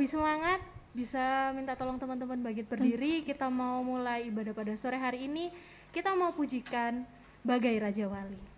lebih semangat, bisa minta tolong teman-teman bangkit berdiri. Kita mau mulai ibadah pada sore hari ini. Kita mau pujikan Bagai Raja Wali.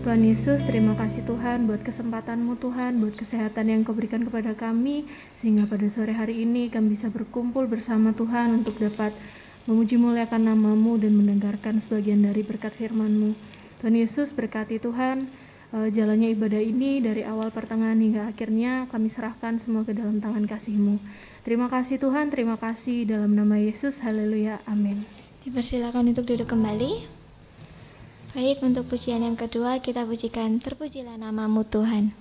Tuhan Yesus, terima kasih Tuhan buat kesempatan-Mu Tuhan, buat kesehatan yang Kau berikan kepada kami, sehingga pada sore hari ini kami bisa berkumpul bersama Tuhan untuk dapat memuji muliakan nama-Mu dan mendengarkan sebagian dari berkat firman-Mu. Tuhan Yesus, berkati Tuhan jalannya ibadah ini dari awal pertengahan hingga akhirnya, kami serahkan semua ke dalam tangan kasih-Mu. Terima kasih Tuhan, terima kasih dalam nama Yesus, haleluya, amin. Dipersilakan untuk duduk kembali. Baik, untuk pujian yang kedua kita pujikan Terpujilah Namamu Tuhan.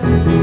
Kemuliaan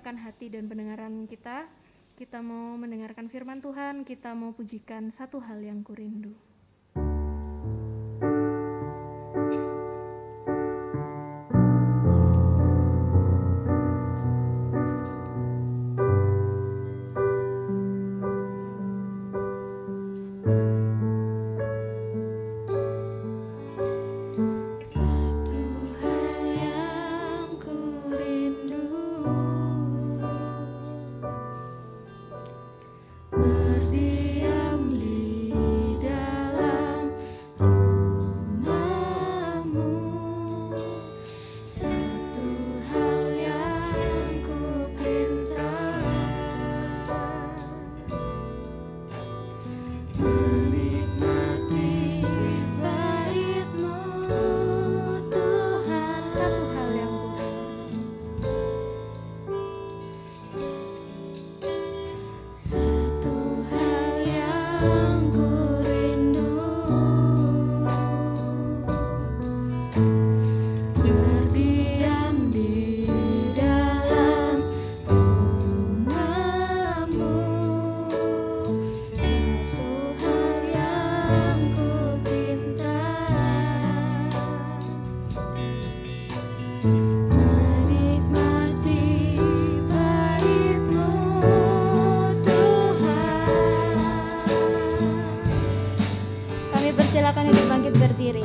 siapkan hati dan pendengaran kita. Kita mau mendengarkan firman Tuhan, kita mau pujikan Satu Hal Yang Kurindu. Silakan untuk bangkit berdiri.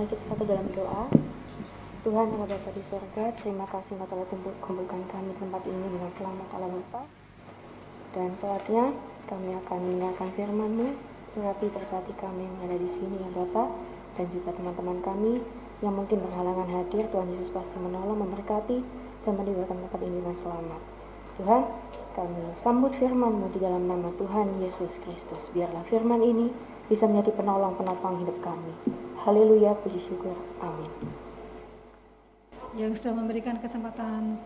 Mari kita satu dalam doa. Tuhan Allah Bapa di surga, terima kasih Engkau telah kumpulkan kami di tempat ini dengan selamat Allah Bapa. Dan saatnya kami akan mendengarkan firman-Mu. Tetapi berkati kami yang ada di sini ya Bapa, dan juga teman-teman kami yang mungkin berhalangan hadir. Tuhan Yesus pasti menolong, memberkati, dan meninggalkan tempat ini dengan selamat. Tuhan, kami sambut firman-Mu di dalam nama Tuhan Yesus Kristus. Biarlah firman ini bisa menjadi penolong-penopang hidup kami. Haleluya, puji syukur. Amin. Yang sudah memberikan kesempatan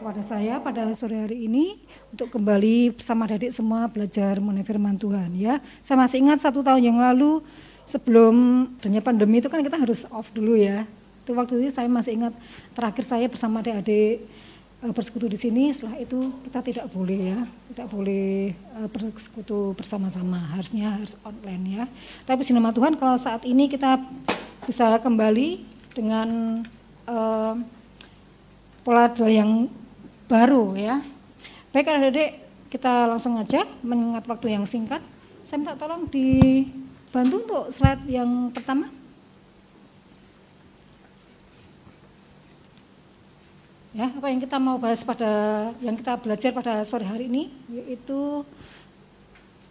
kepada saya pada sore hari ini untuk kembali bersama adik semua belajar mengenai firman Tuhan ya. Saya masih ingat 1 tahun yang lalu sebelum adanya pandemi itu kan kita harus off dulu ya. Itu waktu itu saya masih ingat terakhir saya bersama adik-adik bersekutu di sini. Setelah itu kita tidak boleh ya, tidak boleh bersekutu bersama-sama, harus online ya. Tapi puji nama Tuhan kalau saat ini kita bisa kembali dengan pola yang baru ya. Baik adik-adik, kita langsung aja mengingat waktu yang singkat. Saya minta tolong dibantu untuk slide yang pertama. Ya, apa yang kita mau bahas yang kita belajar pada sore hari ini yaitu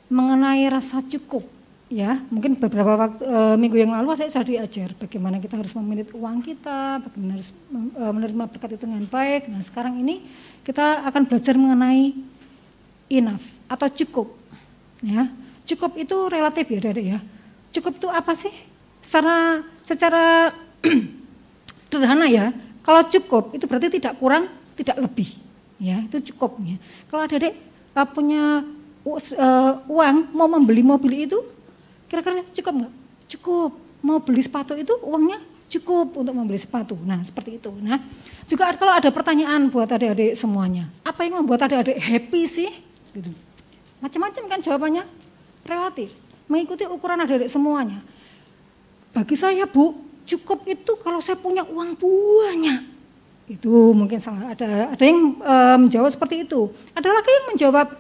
mengenai rasa cukup. Ya, mungkin beberapa minggu yang lalu ada sudah diajar bagaimana kita harus memanage uang kita, bagaimana harus menerima berkat itu dengan baik. Nah, sekarang ini kita akan belajar mengenai enough atau cukup. Ya, cukup itu relatif ya, Adik ya. Cukup itu apa sih? Secara sederhana ya. Kalau cukup itu berarti tidak kurang, tidak lebih. Ya, itu cukup ya. Kalau Adik punya uang mau membeli mobil itu kira-kira cukup nggak? Cukup. Mau beli sepatu itu uangnya cukup untuk membeli sepatu. Nah seperti itu. Nah juga kalau ada pertanyaan buat adik-adik semuanya, apa yang membuat adik-adik happy sih? Gitu. Macam-macam kan jawabannya relatif. Mengikuti ukuran adik-adik semuanya. Bagi saya Bu, cukup itu kalau saya punya uang banyak. Itu mungkin salah. Ada yang menjawab seperti itu. Ada lagi yang menjawab,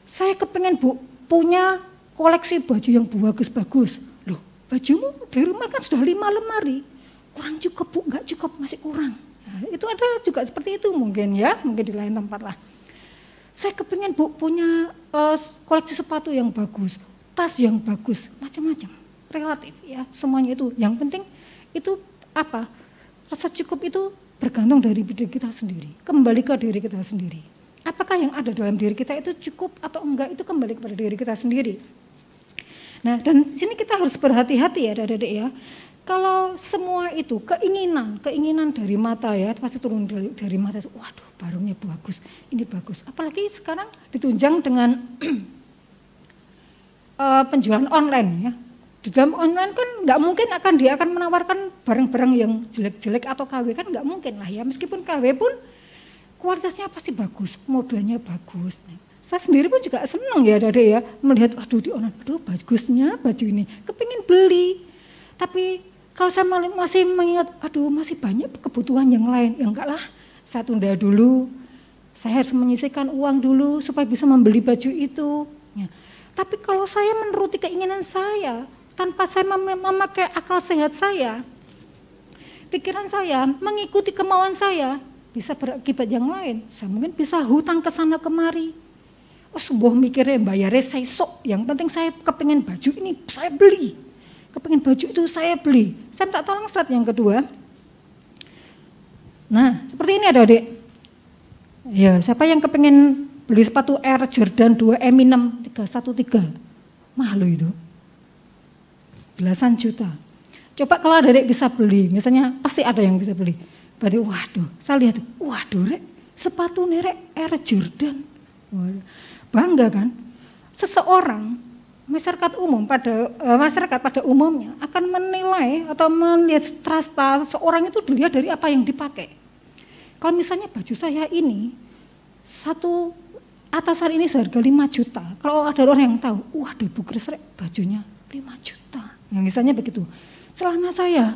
saya kepengen Bu punya koleksi baju yang bagus-bagus. Loh, bajumu dari rumah kan sudah 5 lemari. Kurang cukup Bu, enggak cukup, masih kurang. Nah, itu ada juga seperti itu mungkin ya, mungkin di lain tempat lah. Saya kepengen Bu punya koleksi sepatu yang bagus, tas yang bagus, macam-macam. Relatif ya, semuanya itu. Yang penting itu apa? Rasa cukup itu bergantung dari diri kita sendiri, kembali ke diri kita sendiri. Apakah yang ada dalam diri kita itu cukup atau enggak, itu kembali kepada diri kita sendiri. Nah, dan di sini kita harus berhati-hati ya adik-adik ya. Kalau semua itu keinginan dari mata ya, itu pasti turun dari mata. Waduh, barangnya bagus, ini bagus. Apalagi sekarang ditunjang dengan penjualan online ya. Di dalam online kan nggak mungkin dia akan menawarkan barang-barang yang jelek-jelek atau KW, kan nggak mungkin lah ya. Meskipun KW pun kualitasnya pasti bagus, modelnya bagus. Saya sendiri pun juga senang ya adik-adik ya, melihat aduh di online, aduh bagusnya baju ini, kepingin beli. Tapi kalau saya masih mengingat, aduh masih banyak kebutuhan yang lain, ya enggak lah, saya tunda dulu. Saya harus menyisihkan uang dulu supaya bisa membeli baju itu. Ya. Tapi kalau saya menuruti keinginan saya, tanpa saya memakai akal sehat saya, pikiran saya, mengikuti kemauan saya, bisa berakibat yang lain. Saya mungkin bisa hutang ke sana kemari. Oh, sebuah mikirnya bayarnya saya sok, yang penting saya kepengen baju ini, saya beli. Kepengen baju itu saya beli. Saya minta tolong slide yang kedua. Nah, seperti ini adik-adik. Ya, siapa yang kepengen beli sepatu Air Jordan 2 Eminem 313? Mahal loh itu. Belasan juta. Coba kalau adik-adik bisa beli, misalnya pasti ada yang bisa beli. Berarti waduh, saya lihat, waduh rek, sepatu nih rek Air Jordan. Waduh, bangga kan? Seseorang, masyarakat pada umumnya akan menilai atau melihat strata seseorang itu dilihat dari apa yang dipakai. Kalau misalnya baju saya ini, satu atasan ini seharga 5 juta. Kalau ada orang yang tahu, waduh Bu Kris rek, bajunya 5 juta. Nah, misalnya begitu. Celana saya,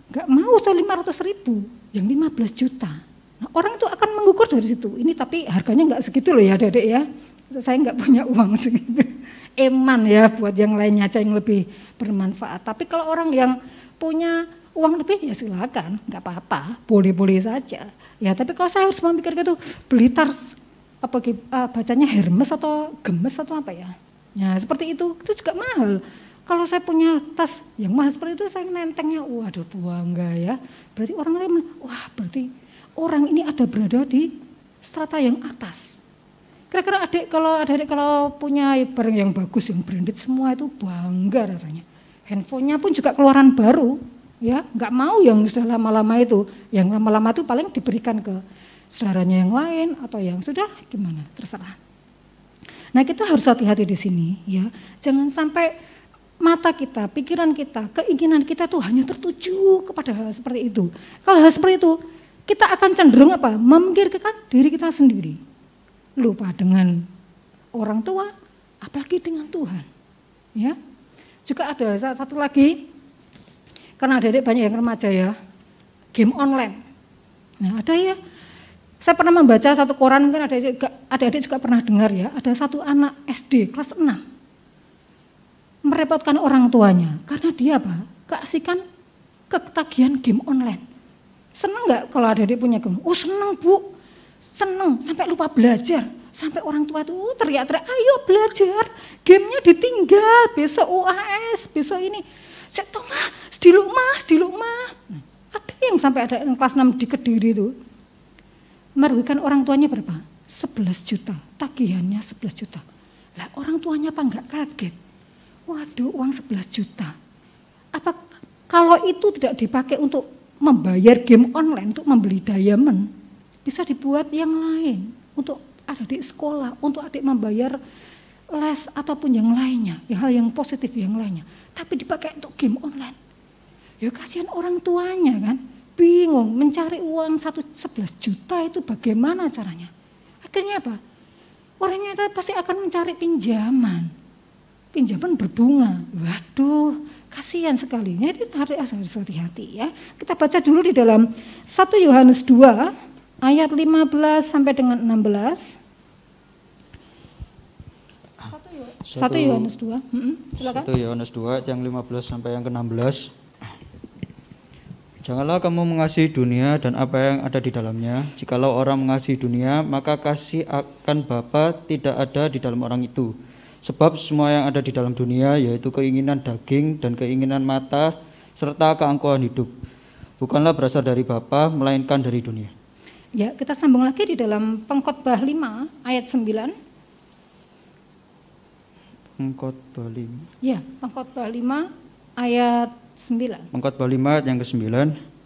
nggak mau saya 500.000, yang 15 juta. Nah, orang itu akan mengukur dari situ. Ini tapi harganya nggak segitu loh ya adik-adik ya. Saya nggak punya uang segitu. eman ya, buat yang lainnya aja yang lebih bermanfaat. Tapi kalau orang yang punya uang lebih ya silakan, nggak apa-apa, boleh-boleh saja. Ya, tapi kalau saya harus memikirkan itu Blitar bacanya Hermes atau Gemes atau apa ya? Ya seperti itu juga mahal. Kalau saya punya tas yang mahal seperti itu, saya nentengnya, waduh bangga ya. Berarti orang lain, wah berarti orang ini berada di strata yang atas. Kira-kira adik kalau punya barang yang bagus, yang branded semua itu bangga rasanya. Handphonenya pun juga keluaran baru, ya nggak mau yang sudah lama-lama itu. Yang lama-lama itu paling diberikan ke saudaranya yang lain atau yang sudah gimana, terserah. Nah kita harus hati-hati di sini, ya. Jangan sampai mata kita, pikiran kita, keinginan kita tuh hanya tertuju kepada hal seperti itu. Kalau hal seperti itu, kita akan cenderung memikirkan diri kita sendiri. Lupa dengan orang tua, apalagi dengan Tuhan. Ya. Juga ada satu lagi, karena adik-adik banyak yang remaja ya, game online. Nah ada ya, saya pernah membaca satu koran, mungkin adik-adik juga pernah dengar ya, ada satu anak SD kelas 6, merepotkan orang tuanya, karena dia keasikan ketagihan game online. Senang nggak kalau adik-adik punya game? Oh senang Bu, senang sampai lupa belajar. Sampai orang tua tuh teriak-teriak, ayo belajar, gamenya ditinggal, besok UAS, besok ini. Saya tahu mas, di rumah. Ada yang sampai ada yang kelas 6 di Kediri itu, merugikan orang tuanya berapa? 11 juta, tagihannya 11 juta. Lah orang tuanya nggak kaget? Waduh uang 11 juta. Apa kalau itu tidak dipakai untuk membayar game online, untuk membeli diamond, bisa dibuat yang lain, untuk adik sekolah, untuk adik membayar les ataupun yang lainnya, hal yang positif yang lainnya. Tapi dipakai untuk game online. Ya kasihan orang tuanya kan, bingung mencari uang 11 juta itu bagaimana caranya. Akhirnya apa? Orangnya pasti akan mencari pinjaman berbunga. Waduh, kasihan sekali. Nah, itu harus hati-hati ya. Kita baca dulu di dalam 1 Yohanes 2 ayat 15 sampai dengan 16. 1 Yohanes 2. Silakan. 1 Yohanes 2 yang 15 sampai yang ke-16. Janganlah kamu mengasihi dunia dan apa yang ada di dalamnya. Jikalau orang mengasihi dunia, maka kasih akan Bapa tidak ada di dalam orang itu. Sebab semua yang ada di dalam dunia, yaitu keinginan daging dan keinginan mata, serta keangkuhan hidup, bukanlah berasal dari Bapa, melainkan dari dunia. Ya, kita sambung lagi di dalam Pengkhotbah 5 ayat 9. Pengkhotbah 5. Ya, Pengkhotbah 5 ayat 9. Pengkhotbah 5 ayat yang ke-9.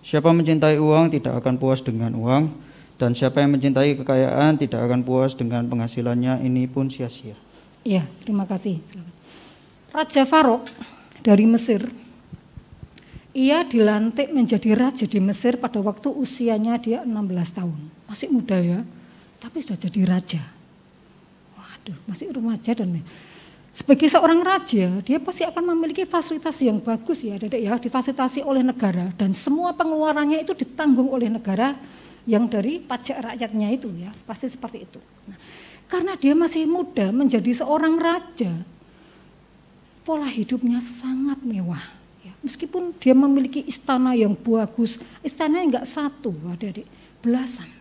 Siapa mencintai uang tidak akan puas dengan uang, dan siapa yang mencintai kekayaan tidak akan puas dengan penghasilannya, ini pun sia-sia. Ya, terima kasih. Raja Farok dari Mesir, ia dilantik menjadi raja di Mesir pada waktu usianya dia 16 tahun. Masih muda ya, tapi sudah jadi raja. Waduh, masih remaja dan sebagai seorang raja, dia pasti akan memiliki fasilitas yang bagus ya, Dedek ya, difasilitasi oleh negara dan semua pengeluarannya itu ditanggung oleh negara yang dari pajak rakyatnya itu ya, pasti seperti itu. Nah, karena dia masih muda menjadi seorang raja, pola hidupnya sangat mewah. Ya, meskipun dia memiliki istana yang bagus, istananya enggak satu, adik-adik, belasan.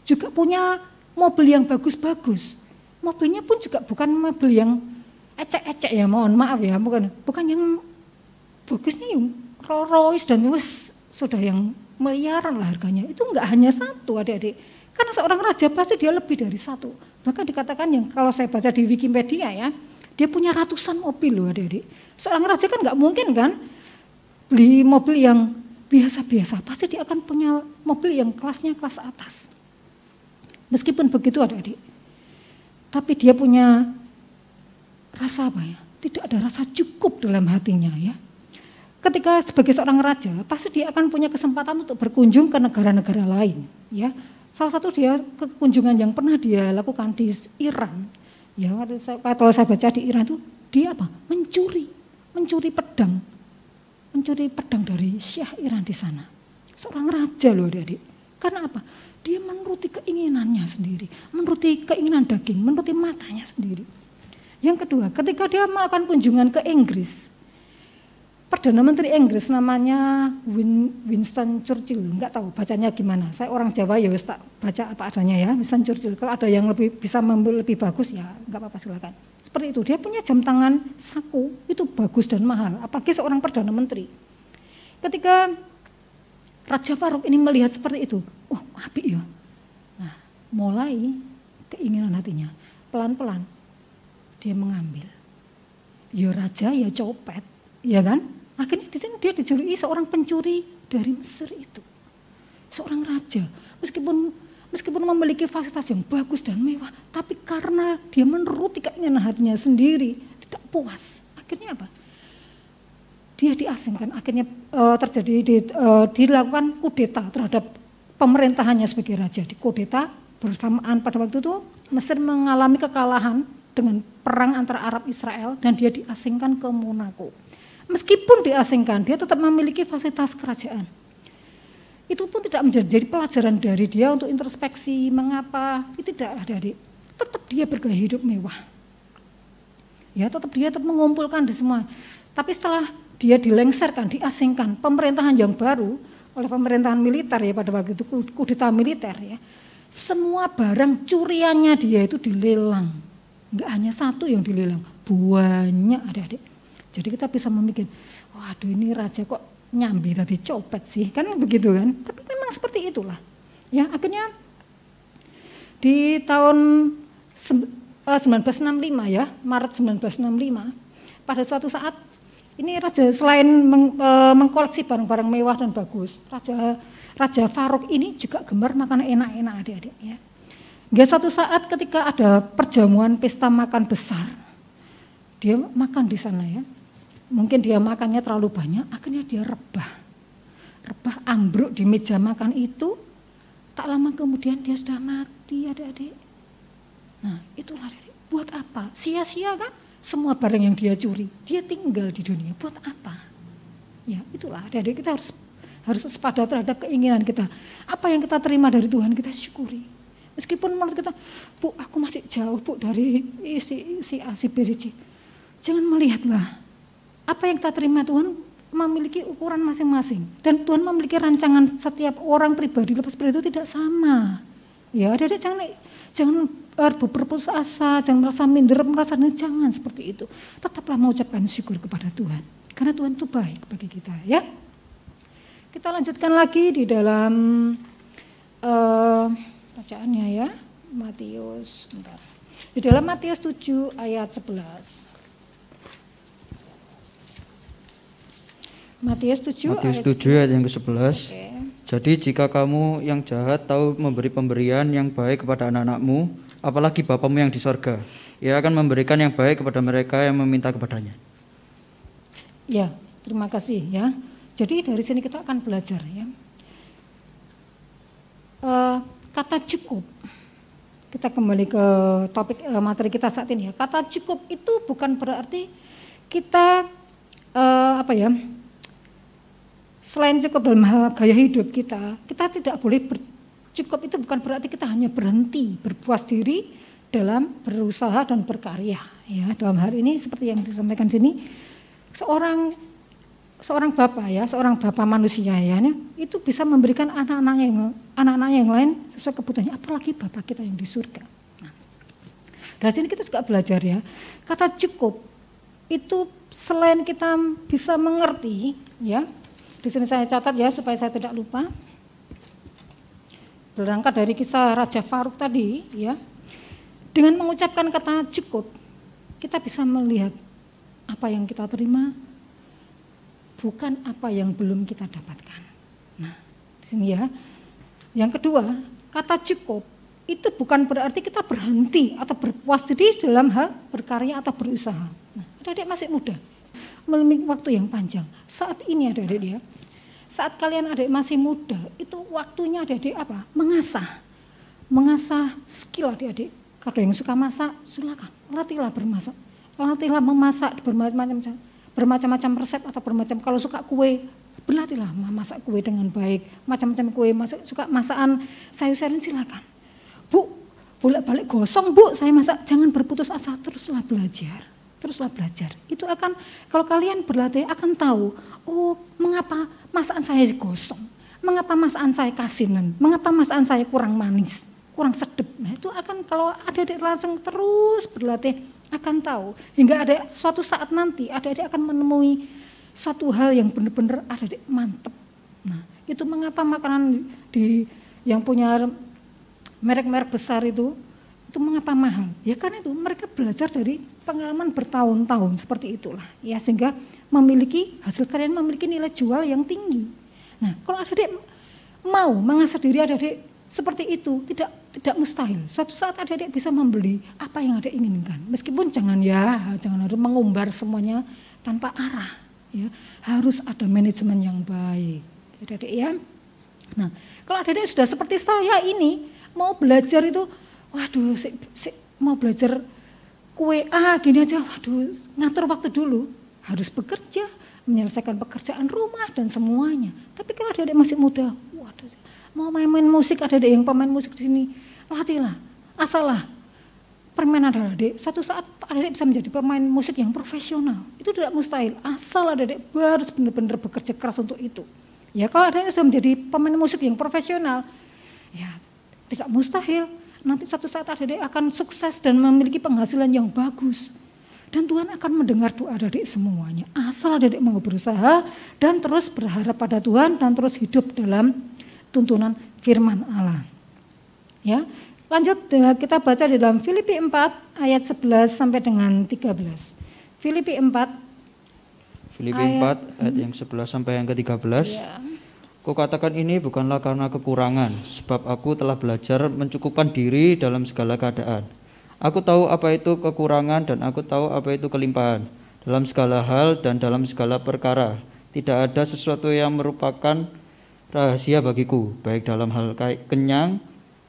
Juga punya mobil yang bagus-bagus. Mobilnya pun juga bukan mobil yang ecek-ecek ya, mohon maaf ya, bukan yang bagusnya yang Rolls Royce dan wes sudah yang miliaran lah harganya. Itu enggak hanya satu, adik-adik. Karena seorang raja pasti dia lebih dari satu. Bahkan dikatakan yang kalau saya baca di Wikipedia ya, dia punya ratusan mobil loh adik-adik. Seorang raja kan enggak mungkin kan beli mobil yang biasa-biasa. Pasti dia akan punya mobil yang kelasnya kelas atas. Meskipun begitu adik-adik, tapi dia punya rasa apa ya? Tidak ada rasa cukup dalam hatinya ya. Ketika sebagai seorang raja, pasti dia akan punya kesempatan untuk berkunjung ke negara-negara lain ya. Salah satu dia kunjungan yang pernah dia lakukan di Iran. Ya, kalau saya baca di Iran itu dia mencuri pedang dari Syah Iran di sana. Seorang raja loh adik-adik. Karena apa? Dia menuruti keinginannya sendiri, menuruti keinginan daging, menuruti matanya sendiri. Yang kedua, ketika dia melakukan kunjungan ke Inggris, Perdana Menteri Inggris namanya Winston Churchill, enggak tahu bacanya gimana. Saya orang Jawa ya tak baca apa adanya ya, Winston Churchill. Kalau ada yang bisa lebih bagus ya enggak apa-apa silakan. Seperti itu, dia punya jam tangan saku, itu bagus dan mahal, apalagi seorang Perdana Menteri. Ketika Raja Farouk ini melihat seperti itu, oh apik ya. Nah, mulai keinginan hatinya, pelan-pelan dia mengambil. Ya raja ya copet, ya kan? Akhirnya di sini dia dijuluki seorang pencuri dari Mesir itu. Seorang raja, meskipun memiliki fasilitas yang bagus dan mewah, tapi karena dia menuruti keinginan hatinya sendiri, tidak puas. Akhirnya apa? Dia diasingkan, akhirnya dilakukan kudeta terhadap pemerintahannya sebagai raja. Di kudeta bersamaan pada waktu itu Mesir mengalami kekalahan dengan perang antara Arab Israel dan dia diasingkan ke Monaco. Meskipun diasingkan, dia tetap memiliki fasilitas kerajaan. Itu pun tidak menjadi pelajaran dari dia untuk introspeksi, mengapa, itu tidak ada adik. Tetap dia bergaya hidup mewah. Ya, tetap dia mengumpulkan di semua. Tapi setelah dia dilengserkan, diasingkan, pemerintahan yang baru oleh pemerintahan militer ya pada waktu itu kudeta militer ya. Semua barang curiannya dia itu dilelang. Enggak hanya satu yang dilelang, banyak adik-adik. Jadi kita bisa memikir, waduh ini raja kok nyambi tadi copet sih, kan begitu kan? Tapi memang seperti itulah. Ya, akhirnya di tahun 1965 ya, Maret 1965, pada suatu saat ini raja selain mengkoleksi barang-barang mewah dan bagus, Raja Farouk ini juga gemar makan enak-enak adik-adik ya. Hingga suatu saat ketika ada perjamuan pesta makan besar, dia makan di sana ya. Mungkin dia makannya terlalu banyak, akhirnya dia rebah ambruk di meja makan itu. Tak lama kemudian dia sudah mati adik-adik. Nah itulah adik-adik, buat apa? Sia-sia kan? Semua barang yang dia curi, dia tinggal di dunia, buat apa? Ya itulah adik-adik, kita harus waspada terhadap keinginan kita. Apa yang kita terima dari Tuhan kita syukuri. Meskipun menurut kita, Bu aku masih jauh Bu dari si A, si B, si C. Jangan melihatlah. Apa yang kita terima Tuhan memiliki ukuran masing-masing. Dan Tuhan memiliki rancangan setiap orang pribadi lepas dari itu tidak sama. Ya adik-adik jangan berputus asa, jangan merasa minder, jangan seperti itu. Tetaplah mengucapkan syukur kepada Tuhan. Karena Tuhan itu baik bagi kita ya. Kita lanjutkan lagi di dalam bacaannya ya. Matius, di dalam Matius 7 ayat 11. Matius 7 ayat yang ke-11. Okay. Jadi jika kamu yang jahat tahu memberi pemberian yang baik kepada anak-anakmu, apalagi Bapamu yang di sorga, Ia akan memberikan yang baik kepada mereka yang meminta kepadanya. Ya, terima kasih ya. Jadi dari sini kita akan belajar ya. Kata cukup. Kita kembali ke topik materi kita saat ini ya. Kata cukup itu bukan berarti kita selain cukup dalam hal gaya hidup kita tidak boleh cukup itu bukan berarti kita hanya berhenti berpuas diri dalam berusaha dan berkarya. Ya, dalam hal ini seperti yang disampaikan sini, seorang bapak manusia ya, itu bisa memberikan anak-anaknya yang lain sesuai kebutuhannya, apalagi bapak kita yang di surga. Nah, dari sini kita juga belajar ya, kata cukup itu selain kita bisa mengerti ya. Di sini saya catat ya supaya saya tidak lupa. Berangkat dari kisah Raja Farouk tadi ya. Dengan mengucapkan kata cukup, kita bisa melihat apa yang kita terima, bukan apa yang belum kita dapatkan. Nah, di sini ya. Yang kedua, kata cukup itu bukan berarti kita berhenti atau berpuas diri dalam hal berkarya atau berusaha. Nah, adik-adik masih muda, memiliki waktu yang panjang. Saat ini adik-adik ya, saat kalian adik masih muda, itu waktunya adik-adik apa? Mengasah skill adik-adik. Kalau yang suka masak, silakan latihlah bermasak. Latihlah memasak bermacam-macam resep atau kalau suka kue, berlatihlah memasak kue dengan baik. Macam-macam kue, suka masakan sayur-sayuran silakan. Bu, bolak-balik gosong, Bu, saya masak. Jangan berputus asa, teruslah belajar. Teruslah belajar. Itu akan, kalau kalian berlatih akan tahu, oh mengapa masakan saya gosong, mengapa masakan saya kasinan, mengapa masakan saya kurang manis, kurang sedap. Nah itu akan, kalau adik-adik langsung terus berlatih akan tahu. Hingga ada suatu saat nanti adik-adik akan menemui satu hal yang benar-benar adik-adik mantep. Nah itu mengapa makanan yang punya merek-merek besar itu mengapa mahal? Ya karena itu mereka belajar dari pengalaman bertahun-tahun seperti itulah. Ya sehingga memiliki hasil karya, memiliki nilai jual yang tinggi. Nah kalau adik-adik mau mengasah diri adik-adik seperti itu, tidak mustahil. Suatu saat adik-adik bisa membeli apa yang adik inginkan. Meskipun jangan harus mengumbar semuanya tanpa arah. Ya harus ada manajemen yang baik. Adik-adik ya. Nah kalau adik-adik sudah seperti saya ini mau belajar itu, waduh, mau belajar QA gini aja, waduh, ngatur waktu dulu, harus bekerja, menyelesaikan pekerjaan rumah dan semuanya. Tapi kalau adik-adik masih muda, waduh, mau main-main musik, adik-adik yang pemain musik di sini, latihlah, asalah permainan adik-adik. Suatu saat adik-adik bisa menjadi pemain musik yang profesional. Itu tidak mustahil, asal adik-adik harus benar-benar bekerja keras untuk itu. Ya kalau adik-adik sudah menjadi pemain musik yang profesional, ya tidak mustahil. Nanti suatu saat adik-adik akan sukses dan memiliki penghasilan yang bagus. Dan Tuhan akan mendengar doa adik-adik semuanya. Asal adik-adik mau berusaha dan terus berharap pada Tuhan dan terus hidup dalam tuntunan firman Allah. Ya, lanjut kita baca di dalam Filipi 4 ayat 11 sampai dengan 13. Filipi 4 ayat yang 11 sampai yang ke-13. Ya. Kukatakan ini bukanlah karena kekurangan, sebab aku telah belajar mencukupkan diri dalam segala keadaan. Aku tahu apa itu kekurangan dan aku tahu apa itu kelimpahan. Dalam segala hal dan dalam segala perkara, tidak ada sesuatu yang merupakan rahasia bagiku, baik dalam hal kenyang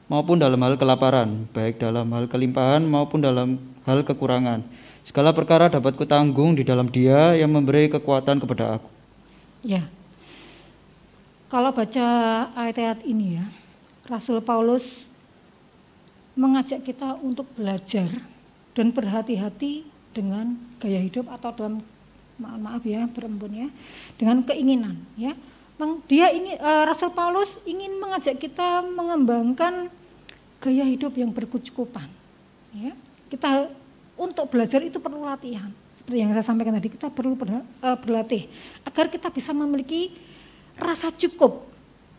maupun dalam hal kelaparan, baik dalam hal kelimpahan maupun dalam hal kekurangan. Segala perkara dapat kutanggung di dalam Dia yang memberi kekuatan kepada aku. Ya. Kalau baca ayat-ayat ini ya, Rasul Paulus mengajak kita untuk belajar dan berhati-hati dengan gaya hidup atau dalam dengan keinginan ya. Rasul Paulus ingin mengajak kita mengembangkan gaya hidup yang berkecukupan. Ya. Kita untuk belajar itu perlu latihan. Seperti yang saya sampaikan tadi, kita perlu berlatih agar kita bisa memiliki rasa cukup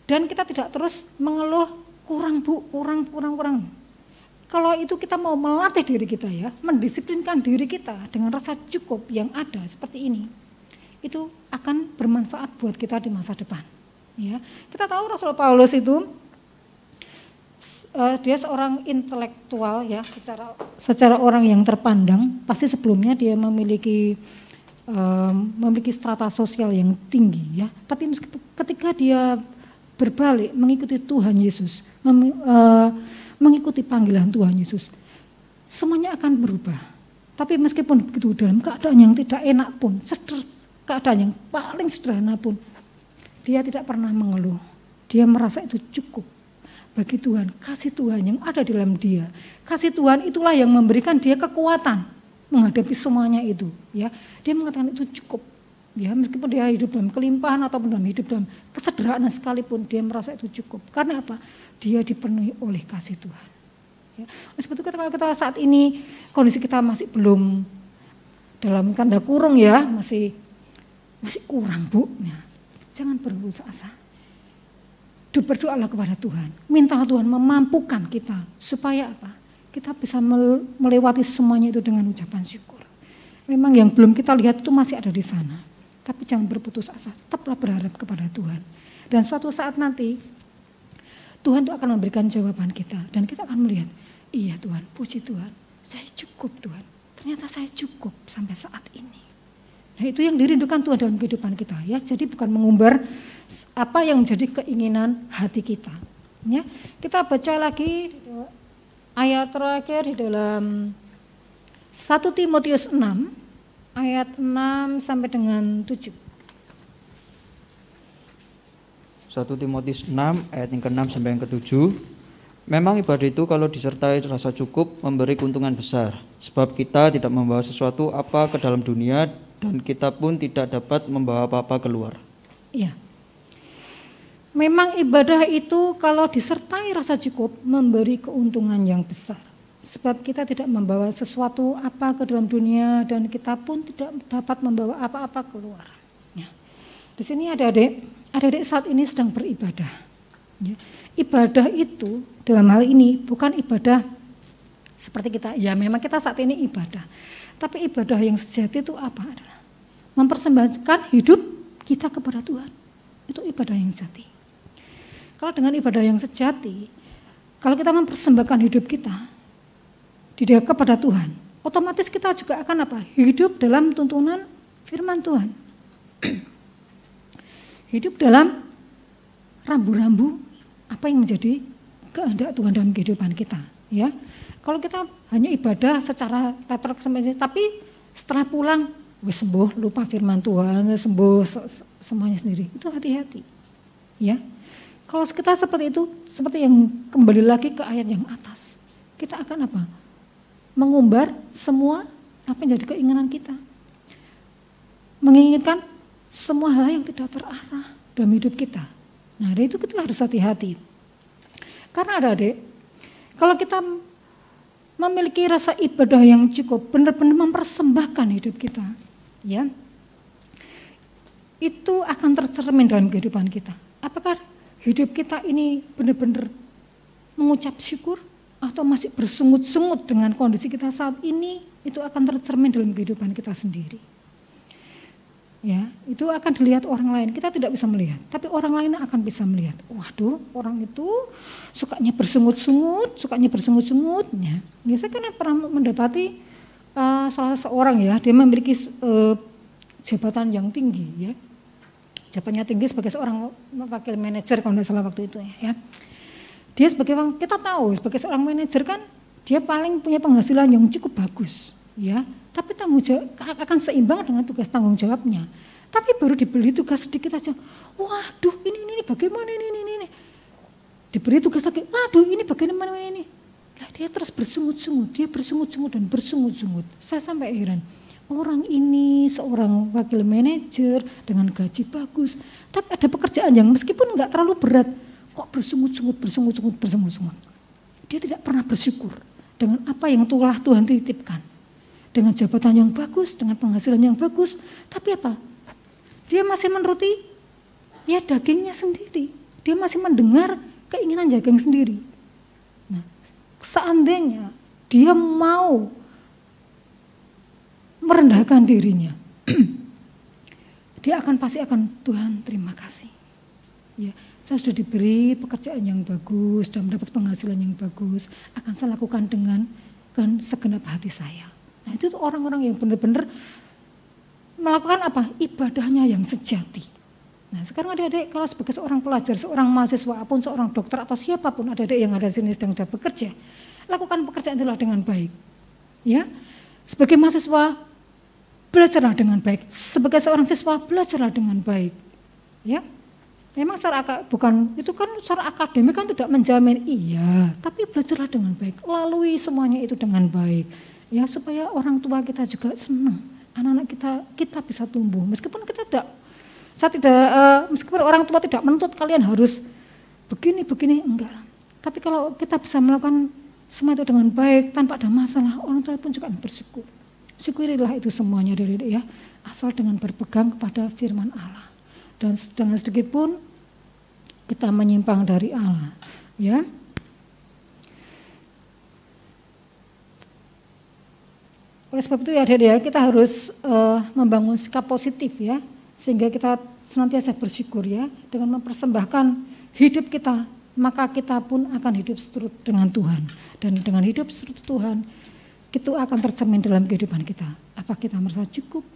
dan kita tidak terus mengeluh kurang Bu, kurang. Kalau itu kita mau melatih diri kita ya, mendisiplinkan diri kita dengan rasa cukup yang ada seperti ini, itu akan bermanfaat buat kita di masa depan. Ya, kita tahu Rasul Paulus itu dia seorang intelektual ya, secara orang yang terpandang, pasti sebelumnya dia memiliki strata sosial yang tinggi ya. Tapi ketika dia berbalik mengikuti Tuhan Yesus, mengikuti panggilan Tuhan Yesus, semuanya akan berubah. Tapi meskipun begitu dalam keadaan yang tidak enak pun, keadaan yang paling sederhana pun, dia tidak pernah mengeluh. Dia merasa itu cukup bagi Tuhan, kasih Tuhan yang ada di dalam dia. Kasih Tuhan itulah yang memberikan dia kekuatan menghadapi semuanya itu, ya. Dia mengatakan itu cukup, ya. Meskipun dia hidup dalam kelimpahan ataupun dalam hidup dalam kesederhanaan sekalipun, dia merasa itu cukup. Karena apa? Dia dipenuhi oleh kasih Tuhan. Ya. Sebetulnya kalau kita saat ini kondisi kita masih belum dalam tanda kurung ya, masih kurang Bu. Ya. Jangan berputus asa. Berdoalah kepada Tuhan, mintalah Tuhan memampukan kita supaya apa? Kita bisa melewati semuanya itu dengan ucapan syukur. Memang yang belum kita lihat itu masih ada di sana. Tapi jangan berputus asa, tetaplah berharap kepada Tuhan. Dan suatu saat nanti, Tuhan itu akan memberikan jawaban kita. Dan kita akan melihat, iya Tuhan, puji Tuhan, saya cukup Tuhan. Ternyata saya cukup sampai saat ini. Nah itu yang dirindukan Tuhan dalam kehidupan kita. Ya. Jadi bukan mengumbar apa yang menjadi keinginan hati kita. Ya. Kita baca lagi ayat terakhir di dalam 1 Timotius 6 ayat 6 sampai dengan 7. 1 Timotius 6 ayat yang ke-6 sampai yang ke-7. Memang ibadah itu kalau disertai rasa cukup memberi keuntungan besar, sebab kita tidak membawa sesuatu apa ke dalam dunia dan kita pun tidak dapat membawa apa-apa keluar. Iya. Memang ibadah itu kalau disertai rasa cukup memberi keuntungan yang besar, sebab kita tidak membawa sesuatu apa ke dalam dunia dan kita pun tidak dapat membawa apa-apa keluar. Ya. Di sini adik-adik saat ini sedang beribadah. Ya. Ibadah itu dalam hal ini bukan ibadah seperti kita, ya memang kita saat ini ibadah. Tapi ibadah yang sejati itu apa adalah mempersembahkan hidup kita kepada Tuhan. Itu ibadah yang sejati. Kalau dengan ibadah yang sejati, kalau kita mempersembahkan hidup kita kepada Tuhan, otomatis kita juga akan apa? Hidup dalam tuntunan firman Tuhan. Hidup dalam rambu-rambu apa yang menjadi kehendak Tuhan dalam kehidupan kita, ya. Kalau kita hanya ibadah secara letter tapi setelah pulang sembuh, lupa firman Tuhan, sembuh semuanya sendiri, itu hati-hati, ya. Kalau kita seperti itu, seperti yang kembali lagi ke ayat yang atas, kita akan apa? Mengumbar semua apa yang jadi keinginan kita, menginginkan semua hal yang tidak terarah dalam hidup kita. Nah, dari itu kita harus hati-hati. Karena adik-adik, kalau kita memiliki rasa ibadah yang cukup, benar-benar mempersembahkan hidup kita, ya, itu akan tercermin dalam kehidupan kita. Apakah hidup kita ini benar-benar mengucap syukur atau masih bersungut-sungut dengan kondisi kita saat ini, itu akan tercermin dalam kehidupan kita sendiri. Ya, itu akan dilihat orang lain. Kita tidak bisa melihat, tapi orang lain akan bisa melihat. Waduh, orang itu sukanya bersungut-sungut. Ya, saya kan pernah mendapati salah seorang, ya, dia memiliki jabatan yang tinggi, ya. Jabatannya tinggi sebagai seorang wakil manajer kalau tidak salah waktu itu, ya. Dia kita tahu sebagai seorang manajer kan dia paling punya penghasilan yang cukup bagus, ya. Tapi tanggung jawab akan seimbang dengan tugas tanggung jawabnya. Tapi baru diberi tugas sedikit aja, waduh ini bagaimana ini. Diberi tugas lagi, waduh ini bagaimana ini. Lah dia terus bersungut-sungut, dan bersungut-sungut. Saya sampai heran, orang ini seorang wakil manajer dengan gaji bagus, tapi ada pekerjaan yang meskipun enggak terlalu berat, kok bersungut-sungut. Dia tidak pernah bersyukur dengan apa yang telah Tuhan titipkan. Dengan jabatan yang bagus, dengan penghasilan yang bagus, tapi apa? Dia masih menuruti ya dagingnya sendiri. Dia masih mendengar keinginan daging sendiri. Nah, seandainya dia mau merendahkan dirinya, dia pasti akan, Tuhan terima kasih. Ya, saya sudah diberi pekerjaan yang bagus dan mendapat penghasilan yang bagus, akan saya lakukan dengan segenap hati saya. Nah, itu orang-orang yang benar-benar melakukan apa? Ibadahnya yang sejati. Nah, sekarang adik-adik kalau sebagai seorang pelajar, seorang mahasiswa, apun seorang dokter atau siapapun adik-adik yang ada di sini sedang bekerja, lakukan pekerjaan itulah dengan baik. Ya, sebagai mahasiswa belajarlah dengan baik. Sebagai seorang siswa belajarlah dengan baik. Ya, memang secara akademik kan tidak menjamin, iya, tapi belajarlah dengan baik. Lalui semuanya itu dengan baik. Ya, supaya orang tua kita juga senang, anak-anak kita bisa tumbuh. Meskipun meskipun orang tua tidak menuntut kalian harus begini, enggak. Tapi kalau kita bisa melakukan semua itu dengan baik, tanpa ada masalah, orang tua pun juga bersyukur. Syukurilah itu semuanya, ya, asal dengan berpegang kepada firman Allah. Dan dengan sedikit pun kita menyimpang dari Allah, ya. Oleh sebab itu ya adik-adik, kita harus membangun sikap positif, ya, sehingga kita senantiasa bersyukur, ya, dengan mempersembahkan hidup kita, maka kita pun akan hidup seturut dengan Tuhan. Dan dengan hidup seturut Tuhan, itu akan tercermin dalam kehidupan kita. Apa kita merasa cukup,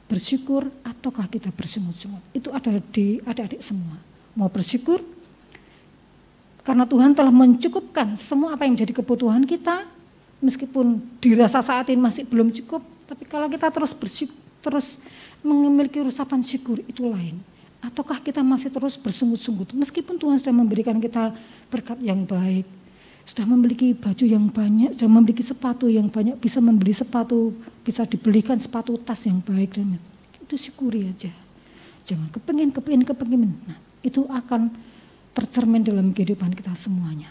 bersyukur, ataukah kita bersungut-sungut? Itu ada di adik-adik semua. Mau bersyukur karena Tuhan telah mencukupkan semua apa yang menjadi kebutuhan kita. Meskipun dirasa saat ini masih belum cukup, tapi kalau kita terus memiliki usapan syukur, itu lain. Ataukah kita masih terus bersungut-sungut, meskipun Tuhan sudah memberikan kita berkat yang baik, sudah memiliki baju yang banyak, sudah memiliki sepatu yang banyak, bisa membeli sepatu, bisa dibelikan sepatu tas yang baik, dan itu syukuri aja. Jangan kepengin. Nah, itu akan tercermin dalam kehidupan kita semuanya.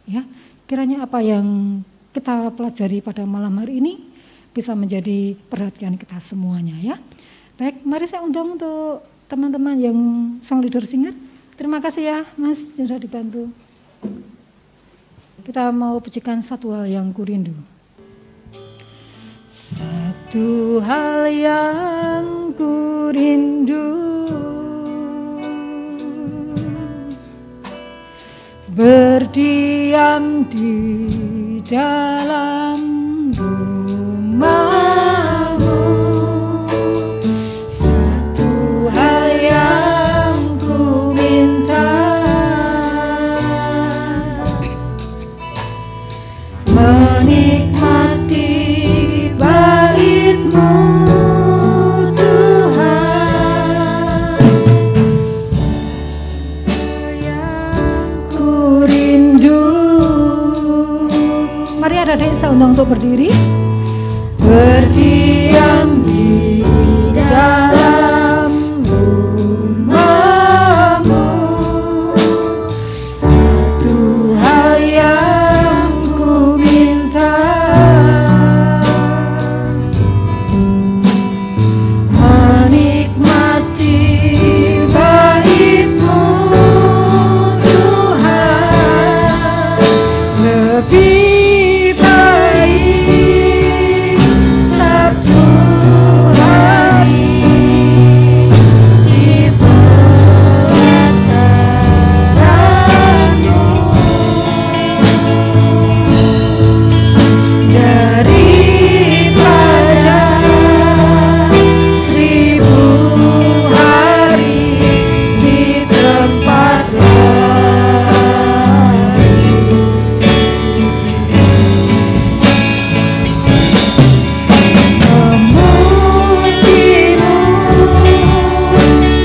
Ya, kiranya apa yang kita pelajari pada malam hari ini bisa menjadi perhatian kita semuanya ya. Baik, mari saya undang untuk teman-teman yang song leader singer. Terima kasih ya Mas, sudah dibantu. Kita mau pujikan Satu Hal Yang Kurindu. Satu hal yang kurindu, berdiam di dalam rumahmu. Satu hal yang ku minta, menikmati bait-Mu Tuhan, yang ku rindu. Mari adik-adik saya undang untuk berdiri. Berdiam di dalam rumah-Mu, satu hal yang ku minta, menikmati bait-Mu Tuhan, lebih baik satu hari di pelataran-Mu daripada 1000 hari di tempat memuji-Mu,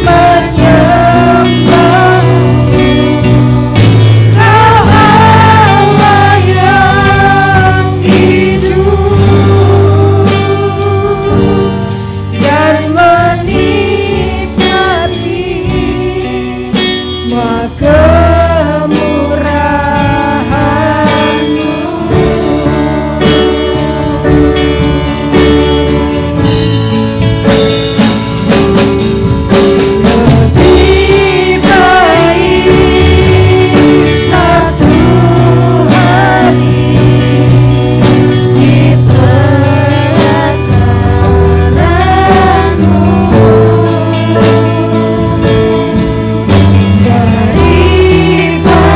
menyembah-Mu. Kau Allah yang hidup, dan menikmati semua kemurahan-Mu. Lebih baik satu hari di pelataran-Mu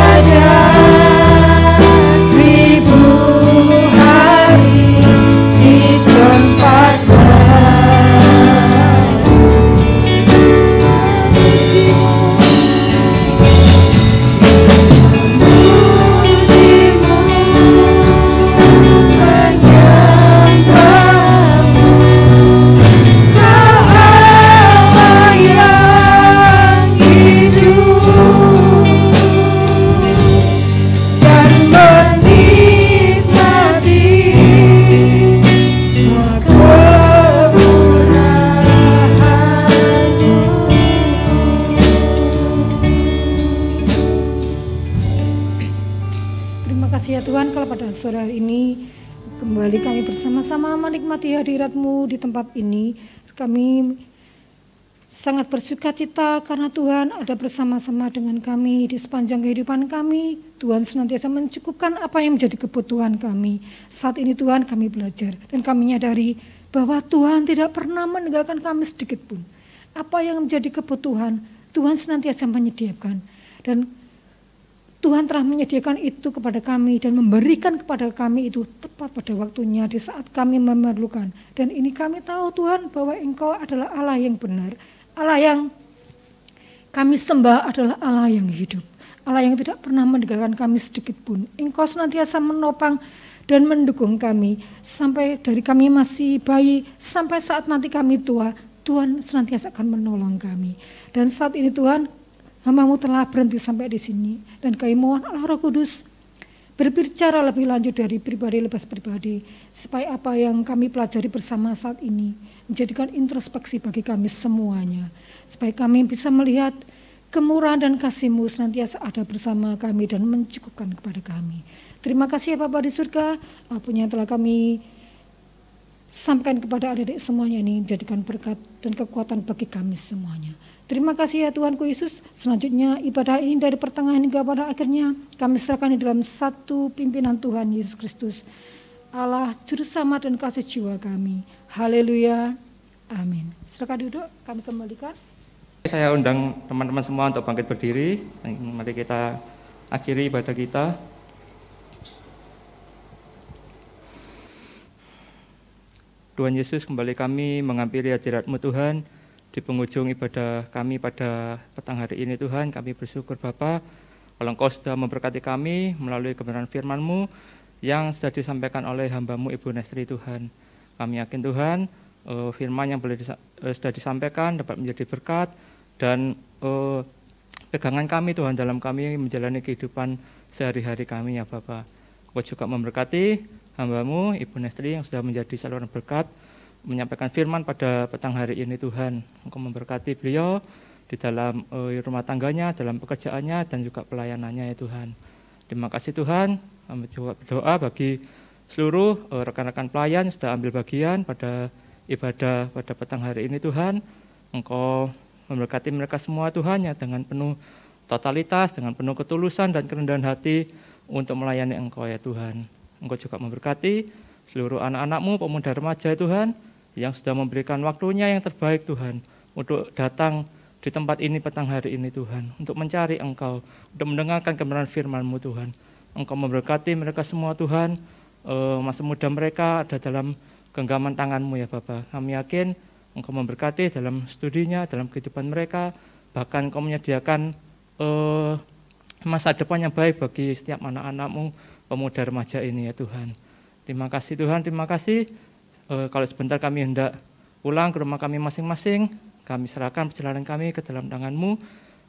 daripada 1000 hari di tempat Terima kasih ya Tuhan, kalau pada sore hari ini kembali kami bersama-sama menikmati hadirat-Mu di tempat ini. Kami sangat bersuka cita karena Tuhan ada bersama-sama dengan kami di sepanjang kehidupan kami. Tuhan senantiasa mencukupkan apa yang menjadi kebutuhan kami. Saat ini Tuhan kami belajar dan kami menyadari bahwa Tuhan tidak pernah meninggalkan kami sedikit pun. Apa yang menjadi kebutuhan Tuhan senantiasa menyediakan, dan Tuhan telah menyediakan itu kepada kami dan memberikan kepada kami itu tepat pada waktunya di saat kami memerlukan. Dan ini kami tahu Tuhan bahwa Engkau adalah Allah yang benar. Allah yang kami sembah adalah Allah yang hidup. Allah yang tidak pernah meninggalkan kami sedikit pun. Engkau senantiasa menopang dan mendukung kami sampai dari kami masih bayi sampai saat nanti kami tua. Tuhan senantiasa akan menolong kami. Dan saat ini Tuhan, hamba-Mu telah berhenti sampai di sini, dan kami mohon Allah Roh Kudus berbicara lebih lanjut dari pribadi lepas pribadi, supaya apa yang kami pelajari bersama saat ini menjadikan introspeksi bagi kami semuanya, supaya kami bisa melihat kemurahan dan kasih-Mu senantiasa ada bersama kami dan mencukupkan kepada kami. Terima kasih ya Bapa di surga, apapun yang telah kami sampaikan kepada adik-adik semuanya ini jadikan berkat dan kekuatan bagi kami semuanya. Terima kasih ya Tuhanku Yesus. Selanjutnya ibadah ini dari pertengahan hingga pada akhirnya kami serahkan di dalam satu pimpinan Tuhan Yesus Kristus, Allah Juru Selamat dan kasih jiwa kami. Haleluya. Amin. Silakan duduk, kami kembalikan. Saya undang teman-teman semua untuk bangkit berdiri. Mari kita akhiri ibadah kita. Tuhan Yesus, kembali kami menghampiri hadirat-Mu Tuhan. Di penghujung ibadah kami pada petang hari ini Tuhan, kami bersyukur Bapa, kalau Engkau sudah memberkati kami melalui kebenaran firman-Mu yang sudah disampaikan oleh hamba-Mu Ibu Nestri Tuhan. Kami yakin Tuhan, firman yang sudah disampaikan dapat menjadi berkat dan pegangan kami Tuhan dalam kami menjalani kehidupan sehari-hari kami ya Bapa. Engkau juga memberkati hamba-Mu Ibu Nestri yang sudah menjadi saluran berkat menyampaikan firman pada petang hari ini Tuhan. Engkau memberkati beliau di dalam rumah tangganya, dalam pekerjaannya dan juga pelayanannya ya Tuhan. Terima kasih Tuhan. Kami juga berdoa bagi seluruh rekan-rekan pelayan yang sudah ambil bagian pada ibadah pada petang hari ini Tuhan. Engkau memberkati mereka semua Tuhan ya, dengan penuh totalitas, dengan penuh ketulusan dan kerendahan hati untuk melayani Engkau ya Tuhan. Engkau juga memberkati seluruh anak-anak-Mu, pemuda remaja Tuhan, yang sudah memberikan waktunya yang terbaik Tuhan, untuk datang di tempat ini petang hari ini Tuhan, untuk mencari Engkau, untuk mendengarkan kebenaran firman-Mu Tuhan. Engkau memberkati mereka semua Tuhan, masa muda mereka ada dalam genggaman tangan-Mu ya Bapa. Kami yakin Engkau memberkati dalam studinya, dalam kehidupan mereka, bahkan Engkau menyediakan masa depan yang baik bagi setiap anak-anak-Mu, pemuda remaja ini ya Tuhan. Terima kasih Tuhan, terima kasih. Kalau sebentar kami hendak pulang ke rumah kami masing-masing, kami serahkan perjalanan kami ke dalam tangan-Mu.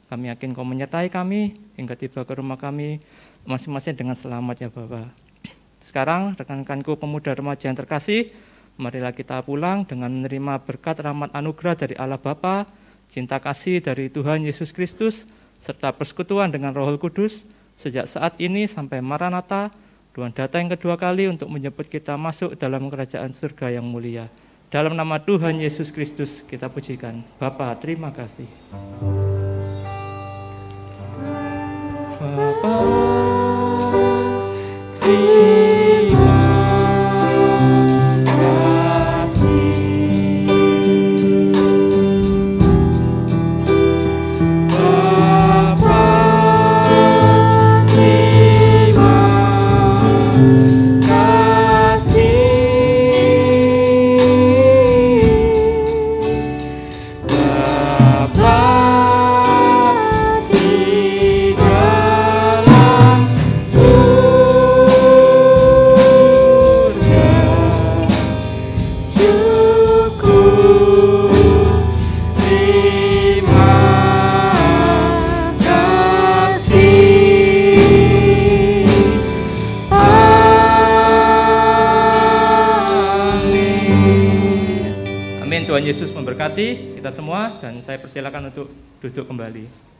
Kami yakin Kau menyertai kami hingga tiba ke rumah kami masing-masing dengan selamat ya Bapa. Sekarang rekan-rekanku pemuda remaja yang terkasih, marilah kita pulang dengan menerima berkat rahmat anugerah dari Allah Bapa, cinta kasih dari Tuhan Yesus Kristus, serta persekutuan dengan Roh Kudus sejak saat ini sampai Maranatha. Tuhan datang yang kedua kali untuk menjemput kita masuk dalam kerajaan surga yang mulia. Dalam nama Tuhan Yesus Kristus kita pujikan. Bapa, terima kasih. Bapa, terima kasih. Bapa, Tuhan Yesus memberkati kita semua dan saya persilakan untuk duduk kembali.